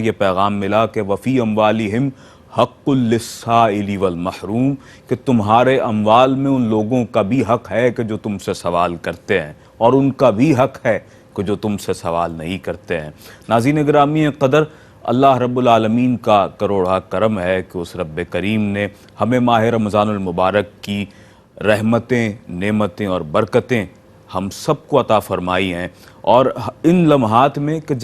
یہ پیغام ملا کہ وفی اموالہم حق للسائل والمحروم، کہ تمہارے اموال میں ان لوگوں کا بھی حق ہے کہ جو تم سے سوال کرتے ہیں، اور ان کا بھی حق ہے کہ جو تم سے سوال نہیں کرتے ہیں۔ ناظرین گرامی قدر، اللہ رب العالمین کا کروڑا کرم ہے کہ اس رب کریم نے ہمیں ماہ رمضان المبارک کی رحمتیں، نعمتیں اور برکتیں ہم سب کو عطا فرمائی ہیں، اور ان لمحات میں کہ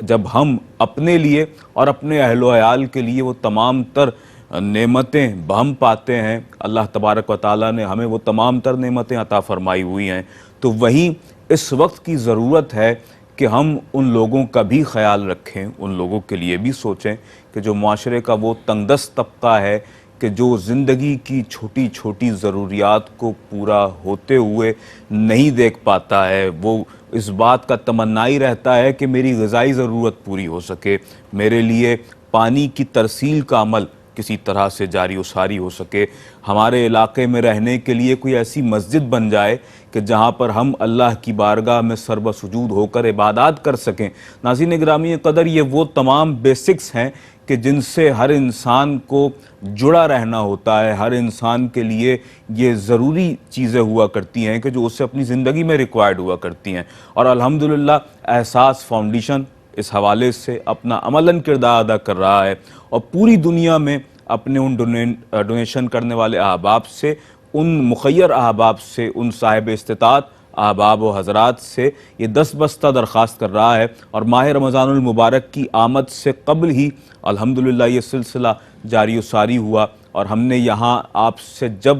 جب ہم اپنے لیے اور اپنے اہل و عیال کے لیے وہ تمام تر نعمتیں بہم پاتے ہیں، اللہ تبارک و تعالیٰ نے ہمیں وہ تمام تر نعمتیں عطا فرمائی ہوئی ہیں، تو وہیں اس وقت کی ضرورت ہے کہ ہم ان لوگوں کا بھی خیال رکھیں، ان لوگوں کے لیے بھی سوچیں کہ جو معاشرے کا وہ تنگ دست طبقہ ہے کہ جو زندگی کی چھوٹی چھوٹی ضروریات کو پورا ہوتے ہوئے نہیں دیکھ پاتا ہے، وہ اس بات کا تمنائی رہتا ہے کہ میری غذائی ضرورت پوری ہو سکے، میرے لیے پانی کی ترسیل کا عمل کسی طرح سے جاری و ساری ہو سکے، ہمارے علاقے میں رہنے کے لیے کوئی ایسی مسجد بن جائے کہ جہاں پر ہم اللہ کی بارگاہ میں سر بسجود ہو کر عبادات کر سکیں۔ ناظرین گرامی قدر، یہ وہ تمام بیسکس ہیں کہ جن سے ہر انسان کو جڑا رہنا ہوتا ہے، ہر انسان کے لیے یہ ضروری چیزیں ہوا کرتی ہیں کہ جو اس سے اپنی زندگی میں ریکوائرڈ ہوا کرتی ہیں، اور الحمدللہ احساس فاؤنڈیشن اس حوالے سے اپنا عملاً کردار ادا کر رہا ہے، اور پوری دنیا میں اپنے ان ڈونیشن کرنے والے احباب سے، ان مخیر احباب سے، ان صاحب استطاعت احباب و حضرات سے یہ دست بستہ درخواست کر رہا ہے، اور ماہ رمضان المبارک کی آمد سے قبل ہی الحمدللہ یہ سلسلہ جاری و ساری ہوا، اور ہم نے یہاں آپ سے جب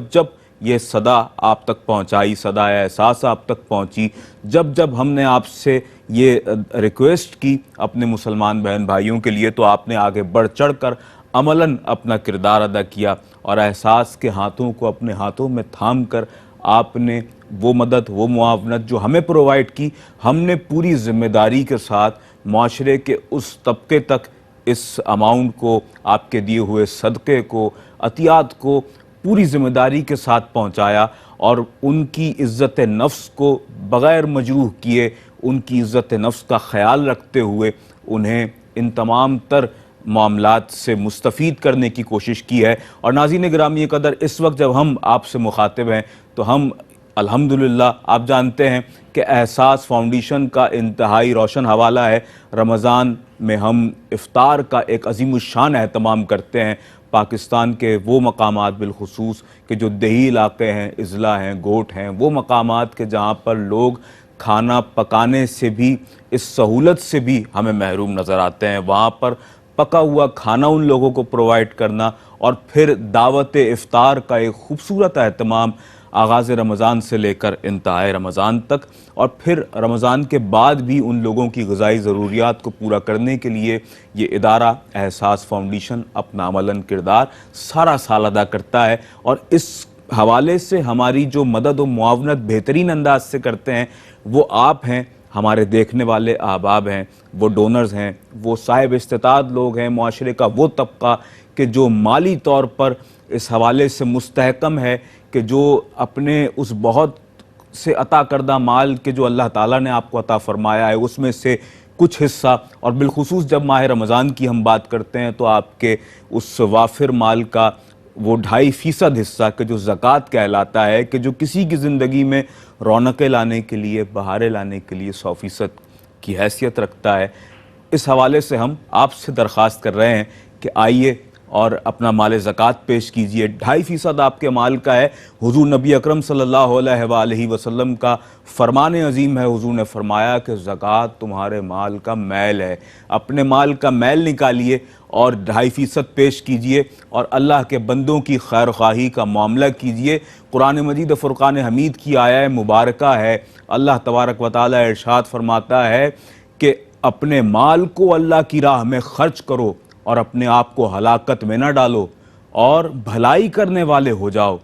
یہ صدا آپ تک پہنچائی، صدا احساس آپ تک پہنچی، جب ہم نے آپ سے یہ ریکویسٹ کی اپنے مسلمان بہن بھائیوں کے لیے، تو آپ نے آگے بڑھ چڑھ کر عملاً اپنا کردار ادا کیا، اور احساس کے ہاتھوں کو اپنے ہاتھوں میں تھام کر آپ نے وہ مدد، وہ معاونت جو ہمیں پرووائڈ کی، ہم نے پوری ذمہ داری کے ساتھ معاشرے کے اس طبقے تک اس اماؤنٹ کو، آپ کے دیے ہوئے صدقے کو، عطیات کو پوری ذمہ داری کے ساتھ پہنچایا، اور ان کی عزت نفس کو بغیر مجروح کیے، ان کی عزت نفس کا خیال رکھتے ہوئے انہیں ان تمام تر معاملات سے مستفید کرنے کی کوشش کی ہے۔ اور ناظرین گرامی قدر، اس وقت جب ہم آپ سے مخاطب ہیں تو ہم الحمدللہ، آپ جانتے ہیں کہ احساس فاؤنڈیشن کا انتہائی روشن حوالہ ہے، رمضان میں ہم افطار کا ایک عظیم الشان اہتمام کرتے ہیں، پاکستان کے وہ مقامات بالخصوص کہ جو دیہی علاقے ہیں، اضلاع ہیں، گوٹھ ہیں، وہ مقامات کہ جہاں پر لوگ کھانا پکانے سے بھی، اس سہولت سے بھی ہمیں محروم نظر آتے ہیں، وہاں پر پکا ہوا کھانا ان لوگوں کو پرووائڈ کرنا، اور پھر دعوت افطار کا ایک خوبصورت اہتمام آغاز رمضان سے لے کر انتہائی رمضان تک، اور پھر رمضان کے بعد بھی ان لوگوں کی غذائی ضروریات کو پورا کرنے کے لیے یہ ادارہ احساس فاؤنڈیشن اپنا عملاً کردار سارا سال ادا کرتا ہے، اور اس حوالے سے ہماری جو مدد و معاونت بہترین انداز سے کرتے ہیں وہ آپ ہیں، ہمارے دیکھنے والے احباب ہیں، وہ ڈونرز ہیں، وہ صاحب استطاعت لوگ ہیں، معاشرے کا وہ طبقہ کہ جو مالی طور پر اس حوالے سے مستحکم ہے کہ جو اپنے اس بہت سے عطا کردہ مال کے جو اللہ تعالیٰ نے آپ کو عطا فرمایا ہے اس میں سے کچھ حصہ، اور بالخصوص جب ماہ رمضان کی ہم بات کرتے ہیں تو آپ کے اس وافر مال کا وہ 2.5% حصہ کہ جو زکوٰۃ کہلاتا ہے، کہ جو کسی کی زندگی میں رونقیں لانے کے لیے، بہاریں لانے کے لیے 100% کی حیثیت رکھتا ہے، اس حوالے سے ہم آپ سے درخواست کر رہے ہیں کہ آئیے اور اپنا مال زکوٰۃ پیش کیجئے۔ 2.5% آپ کے مال کا ہے۔ حضور نبی اکرم صلی اللہ علیہ وآلہ وسلم کا فرمان عظیم ہے، حضور نے فرمایا کہ زکوٰۃ تمہارے مال کا میل ہے، اپنے مال کا میل نکالیے اور 2.5% پیش کیجئے، اور اللہ کے بندوں کی خیر خواہی کا معاملہ کیجئے۔ قرآن مجید فرقان حمید کی آیہ مبارکہ ہے، اللہ تبارک و تعالی ارشاد فرماتا ہے کہ اپنے مال کو اللہ کی راہ میں خرچ کرو اور اپنے آپ کو ہلاکت میں نہ ڈالو، اور بھلائی کرنے والے ہو جاؤ،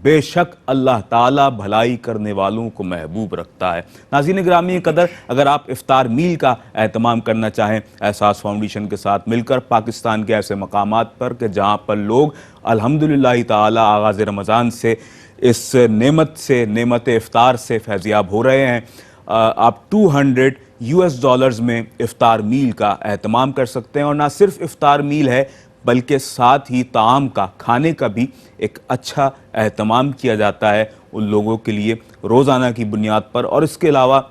بے شک اللہ تعالیٰ بھلائی کرنے والوں کو محبوب رکھتا ہے۔ ناظرین گرامی قدر، اگر آپ افطار میل کا اہتمام کرنا چاہیں احساس فاؤنڈیشن کے ساتھ مل کر پاکستان کے ایسے مقامات پر کہ جہاں پر لوگ الحمدللہ تعالیٰ آغاز رمضان سے اس نعمت افطار سے فیضیاب ہو رہے ہیں، آپ 200 US ڈالرز میں افطار میل کا اہتمام کر سکتے ہیں، اور نہ صرف افطار میل ہے بلکہ ساتھ ہی طعام کا، کھانے کا بھی ایک اچھا اہتمام کیا جاتا ہے ان لوگوں کے لیے روزانہ کی بنیاد پر۔ اور اس کے علاوہ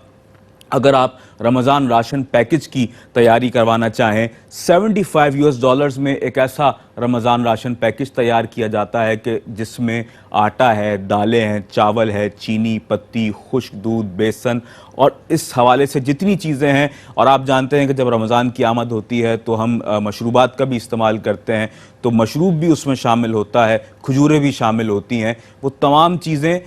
اگر آپ رمضان راشن پیکج کی تیاری کروانا چاہیں، $75 میں ایک ایسا رمضان راشن پیکج تیار کیا جاتا ہے کہ جس میں آٹا ہے، دالیں ہیں، چاول ہے، چینی، پتی، خشک دودھ، بیسن، اور اس حوالے سے جتنی چیزیں ہیں۔ اور آپ جانتے ہیں کہ جب رمضان کی آمد ہوتی ہے تو ہم مشروبات کا بھی استعمال کرتے ہیں، تو مشروب بھی اس میں شامل ہوتا ہے، کھجوریں بھی شامل ہوتی ہیں۔ وہ تمام چیزیں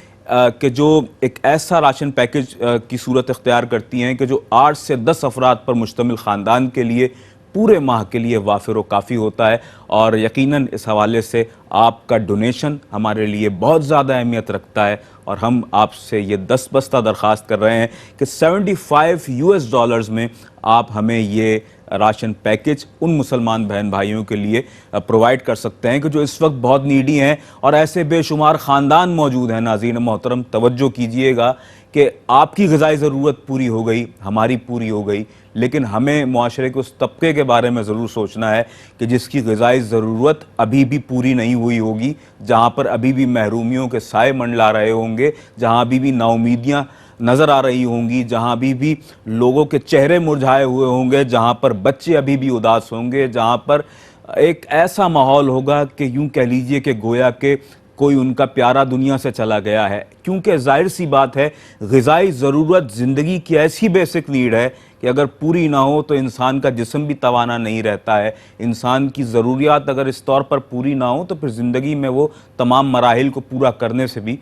کہ جو ایک ایسا راشن پیکج کی صورت اختیار کرتی ہیں کہ جو 8 سے 10 افراد پر مشتمل خاندان کے لیے پورے ماہ کے لیے وافر و کافی ہوتا ہے۔ اور یقیناً اس حوالے سے آپ کا ڈونیشن ہمارے لیے بہت زیادہ اہمیت رکھتا ہے، اور ہم آپ سے یہ دستبستہ درخواست کر رہے ہیں کہ $75 میں آپ ہمیں یہ راشن پیکج ان مسلمان بہن بھائیوں کے لیے پرووائڈ کر سکتے ہیں کہ جو اس وقت بہت نیڈی ہیں، اور ایسے بے شمار خاندان موجود ہیں۔ ناظرین محترم، توجہ کیجئے گا کہ آپ کی غذائی ضرورت پوری ہو گئی، ہماری پوری ہو گئی، لیکن ہمیں معاشرے کے اس طبقے کے بارے میں ضرور سوچنا ہے کہ جس کی غذائی ضرورت ابھی بھی پوری نہیں ہوئی ہوگی، جہاں پر ابھی بھی محرومیوں کے سائے منڈلا رہے ہوں گے، جہاں ابھی بھی ناامیدیاں نظر آ رہی ہوں گی، جہاں ابھی بھی لوگوں کے چہرے مرجھائے ہوئے ہوں گے، جہاں پر بچے ابھی بھی اداس ہوں گے، جہاں پر ایک ایسا ماحول ہوگا کہ یوں کہہ لیجئے کہ گویا کہ کوئی ان کا پیارا دنیا سے چلا گیا ہے۔ کیونکہ ظاہر سی بات ہے، غذائی ضرورت زندگی کی ایسی بیسک نیڈ ہے کہ اگر پوری نہ ہو تو انسان کا جسم بھی توانا نہیں رہتا ہے۔ انسان کی ضروریات اگر اس طور پر پوری نہ ہو تو پھر زندگی میں وہ تمام مراحل کو پورا کرنے سے بھی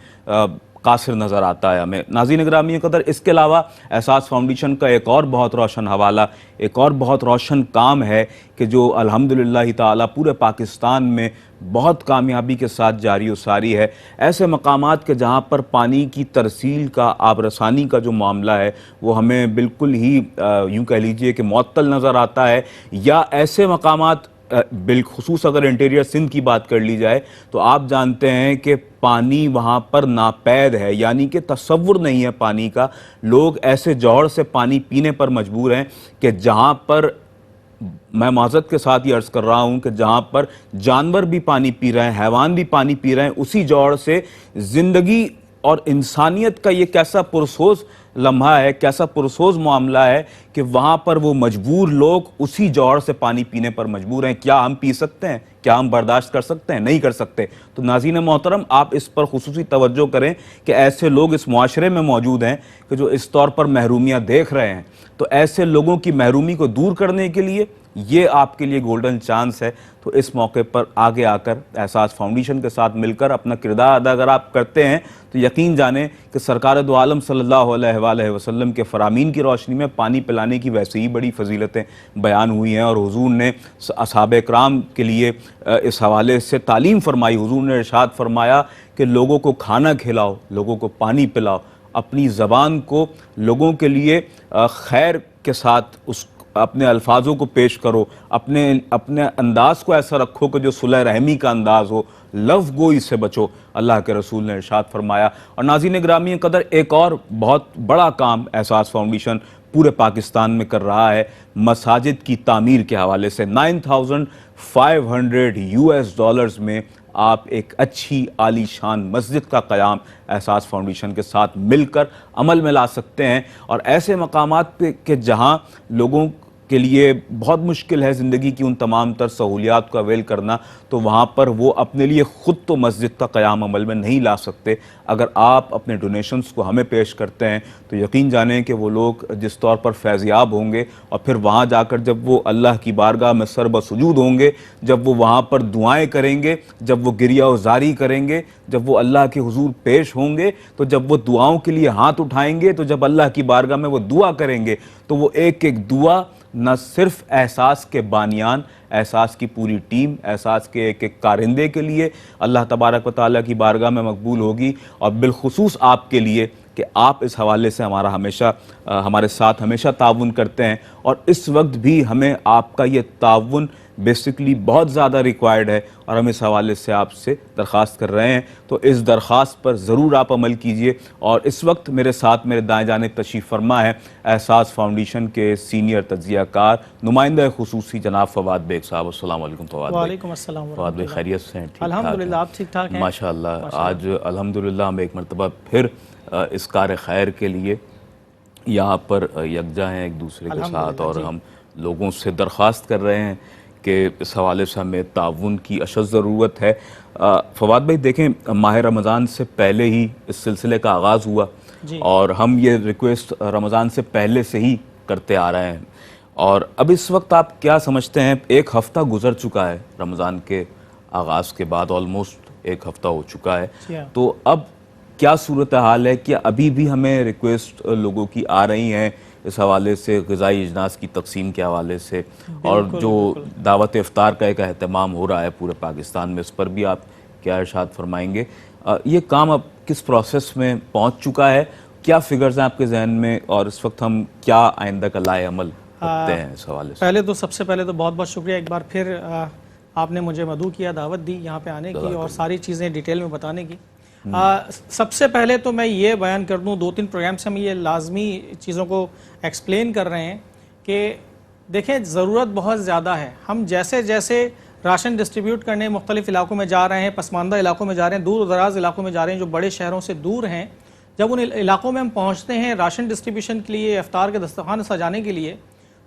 قاصر نظر آتا ہے ہمیں۔ ناظرین گرامی قدر، اس کے علاوہ احساس فاؤنڈیشن کا ایک اور بہت روشن حوالہ، ایک اور بہت روشن کام ہے کہ جو الحمدللہ تعالی پورے پاکستان میں بہت کامیابی کے ساتھ جاری و ساری ہے۔ ایسے مقامات کے جہاں پر پانی کی ترسیل کا، آب رسانی کا جو معاملہ ہے وہ ہمیں بالکل ہی یوں کہہ لیجئے کہ معطل نظر آتا ہے، یا ایسے مقامات بالخصوص اگر انٹیریئر سندھ کی بات کر لی جائے تو آپ جانتے ہیں کہ پانی وہاں پر ناپید ہے، یعنی کہ تصور نہیں ہے پانی کا۔ لوگ ایسے جوہر سے پانی پینے پر مجبور ہیں کہ جہاں پر، میں معذرت کے ساتھ یہ عرض کر رہا ہوں کہ جہاں پر جانور بھی پانی پی رہے ہیں، حیوان بھی پانی پی رہے ہیں، اسی جوہر سے زندگی اور انسانیت کا یہ کیسا پرسوز لمحہ ہے، کیسا پرسوز معاملہ ہے کہ وہاں پر وہ مجبور لوگ اسی جوہر سے پانی پینے پر مجبور ہیں۔ کیا ہم پی سکتے ہیں؟ کیا ہم برداشت کر سکتے ہیں؟ نہیں کر سکتے۔ تو ناظرین محترم، آپ اس پر خصوصی توجہ کریں کہ ایسے لوگ اس معاشرے میں موجود ہیں کہ جو اس طور پر محرومیاں دیکھ رہے ہیں، تو ایسے لوگوں کی محرومی کو دور کرنے کے لیے یہ آپ کے لیے گولڈن چانس ہے۔ تو اس موقع پر آگے آ کر احساس فاؤنڈیشن کے ساتھ مل کر اپنا کردار ادا اگر آپ کرتے ہیں تو یقین جانیں کہ سرکار دو عالم صلی اللہ علیہ وآلہ وسلم کے فرامین کی روشنی میں پانی پلانے کی ویسے ہی بڑی فضیلتیں بیان ہوئی ہیں، اور حضور نے اصحاب کرام کے لیے اس حوالے سے تعلیم فرمائی۔ حضور نے ارشاد فرمایا کہ لوگوں کو کھانا کھلاؤ، لوگوں کو پانی پلاؤ، اپنی زبان کو لوگوں کے لیے خیر کے ساتھ اپنے الفاظوں کو پیش کرو، اپنے انداز کو ایسا رکھو کہ جو صلح رحمی کا انداز ہو، لفظ گوئی سے بچو، اللہ کے رسول نے ارشاد فرمایا۔ اور ناظرین گرامی قدر، ایک اور بہت بڑا کام احساس فاؤنڈیشن پورے پاکستان میں کر رہا ہے مساجد کی تعمیر کے حوالے سے۔ $9,500 میں آپ ایک اچھی عالی شان مسجد کا قیام احساس فاؤنڈیشن کے ساتھ مل کر عمل میں لا سکتے ہیں، اور ایسے مقامات پہ کہ جہاں لوگوں کے لیے بہت مشکل ہے زندگی کی ان تمام تر سہولیات کو اویل کرنا، تو وہاں پر وہ اپنے لیے خود تو مسجد کا قیام عمل میں نہیں لا سکتے۔ اگر آپ اپنے ڈونیشنز کو ہمیں پیش کرتے ہیں تو یقین جانیں کہ وہ لوگ جس طور پر فیضیاب ہوں گے، اور پھر وہاں جا کر جب وہ اللہ کی بارگاہ میں سر بسجود ہوں گے، جب وہ وہاں پر دعائیں کریں گے، جب وہ گریہ و زاری کریں گے، جب وہ اللہ کے حضور پیش ہوں گے، تو جب وہ دعاؤں کے لیے ہاتھ اٹھائیں گے، تو جب اللہ کی بارگاہ میں وہ دعا کریں گے تو وہ ایک ایک دعا نہ صرف احساس کے بانیان، احساس کی پوری ٹیم، احساس کے ایک ایک کارندے کے لیے اللہ تبارک و تعالیٰ کی بارگاہ میں مقبول ہوگی، اور بالخصوص آپ کے لیے کہ آپ اس حوالے سے ہمارے ساتھ ہمیشہ تعاون کرتے ہیں اور اس وقت بھی ہمیں آپ کا یہ تعاون بیسکلی بہت زیادہ ریکوائرڈ ہے، اور ہم اس حوالے سے آپ سے درخواست کر رہے ہیں، تو اس درخواست پر ضرور آپ عمل کیجئے۔ اور اس وقت میرے ساتھ میرے دائیں جانب تشریف فرما ہے احساس فاؤنڈیشن کے سینئر تجزیہ کار نمائندہ خصوصی جناب فواد بیگ صاحب۔ السلام علیکم فواد بھائی۔ وعلیکم السلام فواد بھائی خیریت سے ہیں؟ ٹھیک ٹھاک ہیں؟ الحمدللہ، آپ ٹھیک ٹھاک ہیں؟ ماشاءاللہ، آج الحمدللہ ہم ایک مرتبہ پھر اس کار خیر کے لیے یہاں پر یکجا ہیں ایک دوسرے کے ساتھ، اور ہم لوگوں سے درخواست کر رہے ہیں کہ اس حوالے سے ہمیں تعاون کی اشد ضرورت ہے۔ فواد بھائی دیکھیں، ماہ رمضان سے پہلے ہی اس سلسلے کا آغاز ہوا، اور ہم یہ ریکویسٹ رمضان سے پہلے سے ہی کرتے آ رہے ہیں، اور اب اس وقت آپ کیا سمجھتے ہیں؟ ایک ہفتہ گزر چکا ہے رمضان کے آغاز کے بعد، آلموسٹ ایک ہفتہ ہو چکا ہے، تو اب کیا صورتحال ہے؟ کیا ابھی بھی ہمیں ریکویسٹ لوگوں کی آ رہی ہیں اس حوالے سے، غذائی اجناس کی تقسیم کے حوالے سے، اور جو دعوت افطار کا ایک اہتمام ہو رہا ہے پورے پاکستان میں، اس پر بھی آپ کیا ارشاد فرمائیں گے؟ یہ کام اب کس پروسیس میں پہنچ چکا ہے؟ کیا فگرز ہیں آپ کے ذہن میں، اور اس وقت ہم کیا آئندہ کا لائے عمل رکھتے ہیں اس حوالے سے؟ پہلے تو سب سے پہلے تو بہت بہت شکریہ ایک بار پھر، آپ نے مجھے مدعو کیا، دعوت دی یہاں پہ آنے کی اور ساری چیزیں ڈیٹیل میں بتانے کی۔ سب سے پہلے تو میں یہ بیان کر دوں، 2-3 پروگرام سے ہم یہ لازمی چیزوں کو ایکسپلین کر رہے ہیں کہ دیکھیں ضرورت بہت زیادہ ہے۔ ہم جیسے جیسے راشن ڈسٹریبیوٹ کرنے مختلف علاقوں میں جا رہے ہیں، پسماندہ علاقوں میں جا رہے ہیں، دور دراز علاقوں میں جا رہے ہیں جو بڑے شہروں سے دور ہیں، جب ان علاقوں میں ہم پہنچتے ہیں راشن ڈسٹریبیوشن کے لیے، افطار کے دسترخوان سجانے کے لیے،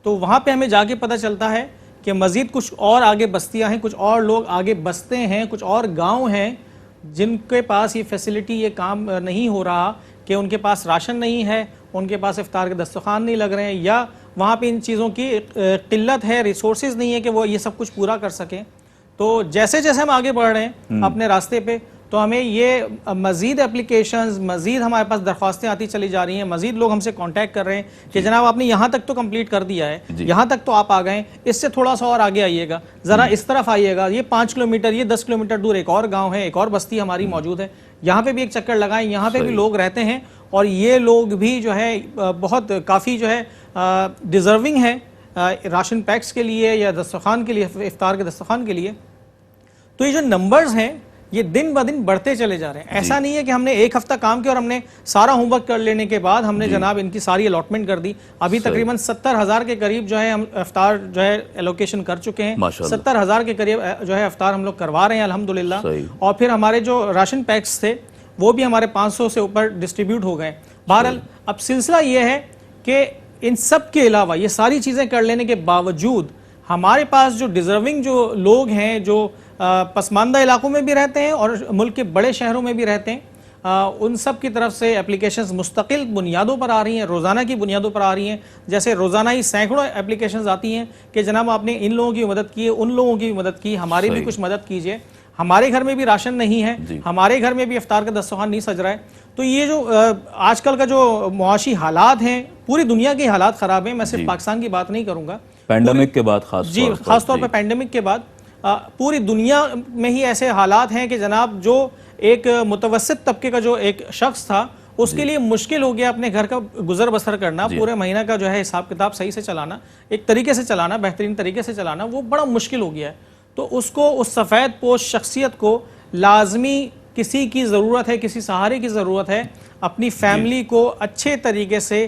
تو وہاں پہ ہمیں جا کے پتہ چلتا ہے کہ مزید کچھ اور آگے بستیاں ہیں، کچھ اور لوگ آگے بستے ہیں، کچھ اور گاؤں ہیں جن کے پاس یہ فیسلٹی، یہ کام نہیں ہو رہا کہ ان کے پاس راشن نہیں ہے، ان کے پاس افطار کے دسترخوان نہیں لگ رہے ہیں، یا وہاں پہ ان چیزوں کی قلت ہے، ریسورسز نہیں ہے کہ وہ یہ سب کچھ پورا کر سکیں۔ تو جیسے جیسے ہم آگے بڑھ رہے ہیں اپنے راستے پہ، تو ہمیں یہ مزید اپلیکیشنز، مزید ہمارے پاس درخواستیں آتی چلی جا رہی ہیں، مزید لوگ ہم سے کانٹیکٹ کر رہے ہیں کہ جناب آپ نے یہاں تک تو کمپلیٹ کر دیا ہے، یہاں تک تو آپ آ گئے، اس سے تھوڑا سا اور آگے آئیے گا، ذرا اس طرف آئیے گا، یہ 5 کلومیٹر، یہ 10 کلومیٹر دور ایک اور گاؤں ہے، ایک اور بستی ہماری موجود ہے، یہاں پہ بھی ایک چکر لگائیں، یہاں پہ بھی لوگ رہتے ہیں، اور یہ لوگ بھی جو ہے بہت کافی جو ہے ڈیزرونگ ہے راشن پیکس کے لیے یا دسترخوان کے لیے، افطار کے دسترخوان کے لیے۔ تو یہ جو نمبرز ہیں یہ دن بہ دن بڑھتے چلے جا رہے ہیں۔ ایسا نہیں ہے کہ ہم نے ایک ہفتہ کام کیا اور ہم نے سارا ہوم ورک کر لینے کے بعد ہم نے جناب ان کی ساری الاٹمنٹ کر دی۔ ابھی تقریباً 70,000 کے قریب جو ہے ہم افطار جو ہے ایلوکیشن کر چکے ہیں، 70,000 کے قریب جو ہے افطار ہم لوگ کروا رہے ہیں الحمدللہ، اور پھر ہمارے جو راشن پیکس تھے وہ بھی ہمارے 500 سے اوپر ڈسٹریبیوٹ ہو گئے۔ بہرحال اب سلسلہ یہ ہے کہ ان سب کے علاوہ یہ ساری چیزیں کر لینے کے باوجود ہمارے پاس جو ڈیزرونگ جو لوگ ہیں، جو پسماندہ علاقوں میں بھی رہتے ہیں اور ملک کے بڑے شہروں میں بھی رہتے ہیں، ان سب کی طرف سے اپلیکیشنز مستقل بنیادوں پر آ رہی ہیں، روزانہ کی بنیادوں پر آ رہی ہیں، جیسے روزانہ ہی سینکڑوں اپلیکیشنز آتی ہیں کہ جناب آپ نے ان لوگوں کی مدد کی، ان لوگوں کی مدد کی، ہماری بھی کچھ مدد کیجئے، ہمارے گھر میں بھی راشن نہیں ہے، ہمارے گھر میں بھی افطار کا دسترخوان نہیں سج رہا ہے۔ تو یہ جو آج کل کا جو معاشی حالات ہیں، پوری دنیا کے حالات خراب ہیں، میں صرف پاکستان کی بات نہیں کروں گا، پینڈیمک کے بعد خاص طور پہ پینڈیمک کے بعد پوری دنیا میں ہی ایسے حالات ہیں کہ جناب جو ایک متوسط طبقے کا جو ایک شخص تھا اس کے لیے مشکل ہو گیا اپنے گھر کا گزر بسر کرنا، پورے مہینہ کا جو ہے حساب کتاب صحیح سے چلانا، ایک طریقے سے چلانا، بہترین طریقے سے چلانا، وہ بڑا مشکل ہو گیا ہے۔ تو اس کو، اس سفید پوش شخصیت کو لازمی کسی کی ضرورت ہے، کسی سہارے کی ضرورت ہے اپنی فیملی کو اچھے طریقے سے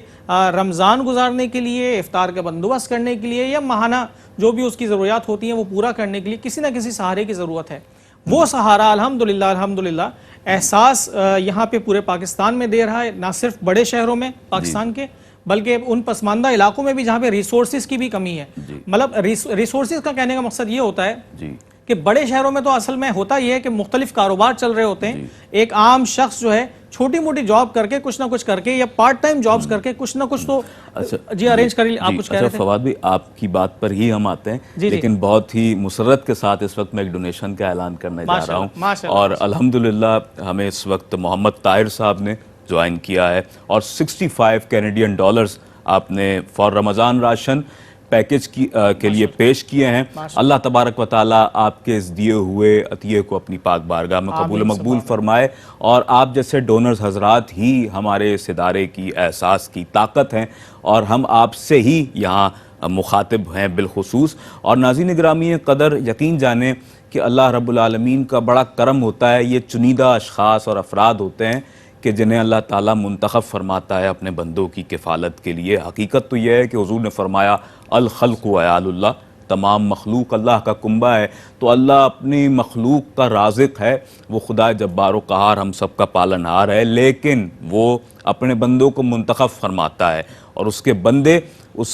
رمضان گزارنے کے لیے، افطار کا بندوبست کرنے کے لیے، یا ماہانہ جو بھی اس کی ضروریات ہوتی ہیں وہ پورا کرنے کے لیے کسی نہ کسی سہارے کی ضرورت ہے۔ وہ سہارا الحمدللہ احساس یہاں پہ پورے پاکستان میں دے رہا ہے، نہ صرف بڑے شہروں میں پاکستان کے بلکہ ان پسماندہ علاقوں میں بھی جہاں پہ ریسورسز کی بھی کمی ہے۔ مطلب ریسورسز کا کہنے کا مقصد یہ ہوتا ہے کہ بڑے شہروں میں تو اصل میں ہوتا یہ ہے کہ مختلف کاروبار چل رہے ہوتے ہیں، ایک عام شخص جو ہے چھوٹی موٹی جاب کر کے، کچھ نہ کچھ کر کے، یا پارٹ ٹائم جابز کر کے کچھ نہ کچھ تو ارینج کر لیں۔ آپ کچھ کہہ رہے تھے؟ فواد بھی آپ کی بات پر ہی ہم آتے ہیں، لیکن بہت ہی مسرت کے ساتھ اس وقت میں ایک ڈونیشن کا اعلان کرنے جا رہا ہوں، اور الحمدللہ ہمیں اس وقت محمد طاہر صاحب نے جوائن کیا ہے، اور 65 کینیڈین ڈالرز آپ نے فار رمضان راشن پیکج کے لیے پیش کیے ہیں۔ اللہ تبارک و تعالیٰ آپ کے اس دیے ہوئے عطیے کو اپنی پاک بارگاہ میں قبول و مقبول فرمائے، اور آپ جیسے ڈونرز حضرات ہی ہمارے اس ادارے کی احساس کی طاقت ہیں، اور ہم آپ سے ہی یہاں مخاطب ہیں بالخصوص. اور ناظرین گرامی قدر، یقین جانیں کہ اللہ رب العالمین کا بڑا کرم ہوتا ہے. یہ چنیدہ اشخاص اور افراد ہوتے ہیں کہ جنہیں اللہ تعالیٰ منتخب فرماتا ہے اپنے بندوں کی کفالت کے لیے. حقیقت تو یہ ہے کہ حضور نے فرمایا الخلق عیال اللہ، تمام مخلوق اللہ کا کنبہ ہے. تو اللہ اپنی مخلوق کا رازق ہے، وہ خدا جبار و قہار ہم سب کا پالنہار ہے، لیکن وہ اپنے بندوں کو منتخب فرماتا ہے. اور اس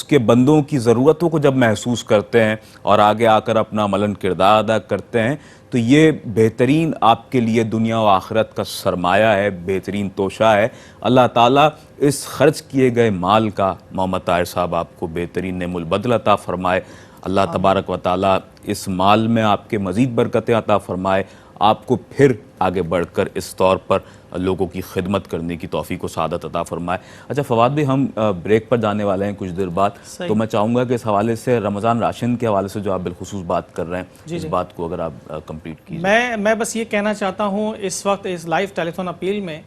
کے بندوں کی ضرورتوں کو جب محسوس کرتے ہیں اور آگے آ کر اپنا عملاً کردار ادا کرتے ہیں، تو یہ بہترین آپ کے لیے دنیا و آخرت کا سرمایہ ہے، بہترین توشہ ہے. اللہ تعالیٰ اس خرچ کیے گئے مال کا محمد طاہر صاحب آپ کو بہترین نعم البدل عطا فرمائے. اللہ تبارک و تعالیٰ اس مال میں آپ کے مزید برکتیں عطا فرمائے، آپ کو پھر آگے بڑھ کر اس طور پر لوگوں کی خدمت کرنے کی توفیق و سعادت عطا فرمائے. اچھا فواد بھائی، ہم بریک پر جانے والے ہیں کچھ دیر بعد، تو میں چاہوں گا کہ اس حوالے سے رمضان راشن کے حوالے سے جو آپ بالخصوص بات کر رہے ہیں، اس بات کو اگر آپ کمپلیٹ کیجیے. میں بس یہ کہنا چاہتا ہوں اس وقت اس لائیو ٹیلی فون اپیل میں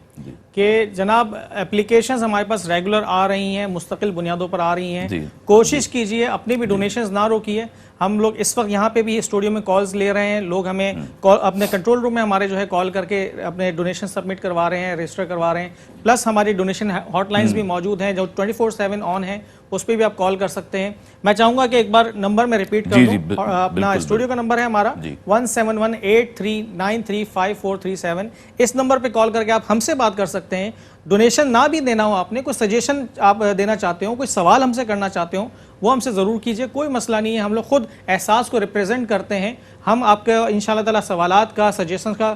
کہ جناب اپلیکیشنز ہمارے پاس ریگولر آ رہی ہیں، مستقل بنیادوں پر آ رہی ہیں. کوشش کیجئے اپنی بھی ڈونیشنز نہ روکیے. ہم لوگ اس وقت یہاں پہ بھی اسٹوڈیو میں کالز لے رہے ہیں، لوگ ہمیں اپنے کنٹرول روم میں ہمارے جو ہے کال کر کے اپنے ڈونیشن سبمٹ کروا رہے ہیں، رجسٹر کروا رہے ہیں. پلس ہماری ڈونیشن ہاٹ لائنز بھی موجود ہیں جو 24/7 آن ہیں، اس پہ بھی آپ کال کر سکتے ہیں. میں چاہوں گا کہ ایک بار نمبر میں ریپیٹ کر دوں. اپنا اسٹوڈیو کا نمبر ہے ہمارا 171839354337. اس نمبر پہ کال کر کے آپ ہم سے بات کر سکتے ہیں. ڈونیشن نہ بھی دینا ہو، آپ نے کوئی سجیشن آپ دینا چاہتے ہو، کوئی سوال ہم سے کرنا چاہتے ہو، وہ ہم سے ضرور کیجئے، کوئی مسئلہ نہیں ہے. ہم لوگ خود احساس کو ریپریزنٹ کرتے ہیں. ہم آپ کے انشاءاللہ تعالیٰ سوالات کا، سجیشنز کا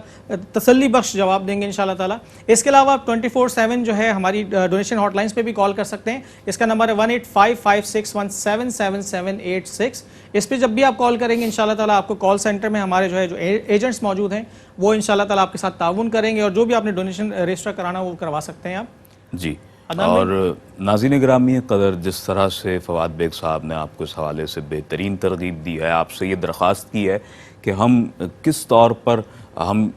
تسلی بخش جواب دیں گے انشاءاللہ تعالیٰ. اس کے علاوہ آپ 24/7 جو ہے ہماری ڈونیشن ہاٹ لائنز پہ بھی کال کر سکتے ہیں. اس کا نمبر ہے 185561777786. اس پہ جب بھی آپ کال کریں گے انشاءاللہ تعالیٰ آپ کو کال سینٹر میں ہمارے جو ہے جو ایجنٹس موجود ہیں وہ انشاءاللہ تعالیٰ آپ کے ساتھ تعاون کریں گے، اور جو بھی آپ نے ڈونیشن رجسٹر کرانا وہ کروا سکتے ہیں آپ. جی. اور ناظرین گرامی قدر، جس طرح سے فواد بیگ صاحب نے آپ کو اس حوالے سے بہترین ترغیب دی ہے، آپ سے یہ درخواست کی ہے کہ ہم کس طور پر، ہم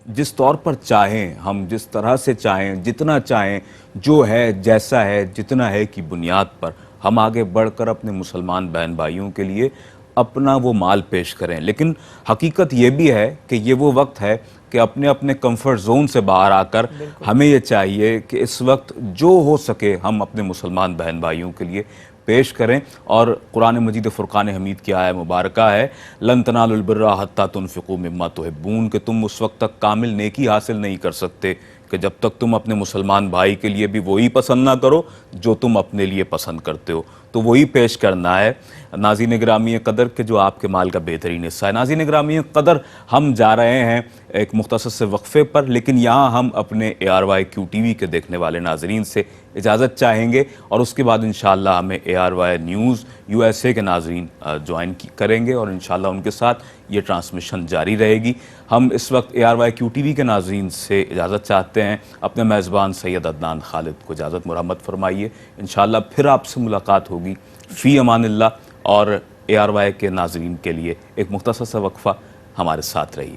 جس طور پر چاہیں، ہم جس طرح سے چاہیں، جتنا چاہیں، جو ہے جیسا ہے جتنا ہے کی بنیاد پر ہم آگے بڑھ کر اپنے مسلمان بہن بھائیوں کے لیے اپنا وہ مال پیش کریں. لیکن حقیقت یہ بھی ہے کہ یہ وہ وقت ہے کہ اپنے کمفرٹ زون سے باہر آ کر ہمیں یہ چاہیے کہ اس وقت جو ہو سکے ہم اپنے مسلمان بہن بھائیوں کے لیے پیش کریں. اور قرآن مجید فرقان حمید کی آیہ مبارکہ ہے لن تنالوا البر حتی تنفقوا مما تحبون، کہ تم اس وقت تک کامل نیکی حاصل نہیں کر سکتے کہ جب تک تم اپنے مسلمان بھائی کے لیے بھی وہی پسند نہ کرو جو تم اپنے لیے پسند کرتے ہو. تو وہی پیش کرنا ہے. ناظرین گرامی قدر کے جو آپ کے مال کا بہترین حصہ ہے. ناظرین گرامی قدر، ہم جا رہے ہیں ایک مختصر سے وقفے پر، لیکن یہاں ہم اپنے ARYQTV کے دیکھنے والے ناظرین سے اجازت چاہیں گے، اور اس کے بعد انشاءاللہ ہمیں ARY نیوز USA کے ناظرین جوائن کریں گے، اور انشاءاللہ ان کے ساتھ یہ ٹرانسمیشن جاری رہے گی. ہم اس وقت ARYQTV کے ناظرین سے اجازت چاہتے ہیں. اپنے میزبان سید عدنان خالد کو اجازت مرحمت فرمائیے. انشاءاللہ پھر آپ سے ملاقات ہوگی. فی امان اللہ. اور ARY کے ناظرین کے لیے ایک مختصر سا وقفہ، ہمارے ساتھ رہیے.